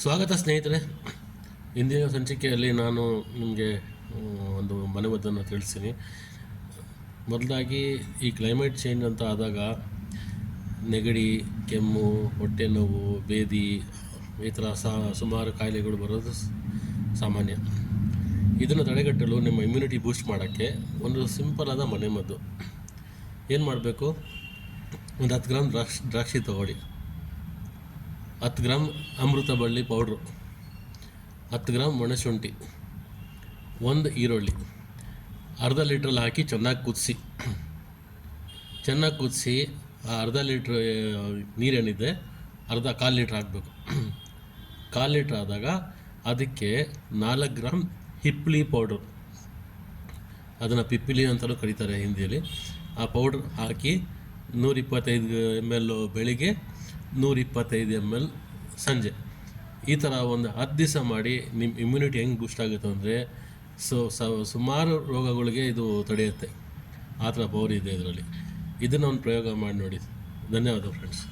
ಸ್ವಾಗತ ಸ್ನೇಹಿತರೆ. ಇಂದಿನ ಸಂಚಿಕೆಯಲ್ಲಿ ನಾನು ನಿಮಗೆ ಒಂದು ಮನೆಮದ್ದನ್ನು ತಿಳಿಸ್ತೀನಿ. ಮೊದಲಾಗಿ ಈ ಕ್ಲೈಮೇಟ್ ಚೇಂಜ್ ಅಂತ ಆದಾಗ ನೆಗಡಿ, ಕೆಮ್ಮು, ಹೊಟ್ಟೆ ನೋವು, ಬೇದಿ ಈ ಥರ ಸುಮಾರು ಕಾಯಿಲೆಗಳು ಬರೋದು ಸಾಮಾನ್ಯ. ಇದನ್ನು ತಡೆಗಟ್ಟಲು ನಿಮ್ಮ ಇಮ್ಯುನಿಟಿ ಬೂಸ್ಟ್ ಮಾಡೋಕ್ಕೆ ಒಂದು ಸಿಂಪಲ್ ಆದ ಮನೆಮದ್ದು. ಏನು ಮಾಡಬೇಕು? ಒಂದು 10 ಗ್ರಾಮ್ ದ್ರಾಕ್ಷಿ ತೊಗೊಳ್ಳಿ, 10 ಗ್ರಾಮ್ ಅಮೃತ ಬಳ್ಳಿ ಪೌಡ್ರು, 10 ಗ್ರಾಮ್ ಒಣಶುಂಠಿ, 1 ಈರುಳ್ಳಿ, ಅರ್ಧ ಲೀಟ್ರಲ್ಲಿ ಹಾಕಿ ಚೆನ್ನಾಗಿ ಕುದಿಸಿ ಆ ಅರ್ಧ ಲೀಟ್ರ್ ನೀರೇನಿದೆ ಕಾಲು ಲೀಟ್ರ್ ಹಾಕಬೇಕು. ಕಾಲು ಲೀಟ್ರ್ ಆದಾಗ ಅದಕ್ಕೆ 4 ಗ್ರಾಮ್ ಹಿಪ್ಲಿ ಪೌಡ್ರು, ಅದನ್ನು ಪಿಪ್ಪಿಲಿ ಅಂತಲೂ ಕರೀತಾರೆ ಹಿಂದಿಯಲ್ಲಿ, ಆ ಪೌಡ್ರ್ ಹಾಕಿ 125 ml ಬೆಳಿಗ್ಗೆ, 125 ml ಸಂಜೆ. ಈ ಥರ ಒಂದು 10 ದಿವಸ ಮಾಡಿ ನಿಮ್ಮ ಇಮ್ಯುನಿಟಿ ಹೆಂಗೆ ಬೂಸ್ಟ್ ಆಗುತ್ತೆ ಅಂದರೆ ಸುಮಾರು ರೋಗಗಳಿಗೆ ಇದು ತಡೆಯುತ್ತೆ. ಆ ಥರ ಪವರ್ ಇದೆ ಇದರಲ್ಲಿ. ಇದನ್ನು ಒಂದು ಪ್ರಯೋಗ ಮಾಡಿ ನೋಡಿ. ಧನ್ಯವಾದ ಫ್ರೆಂಡ್ಸ್.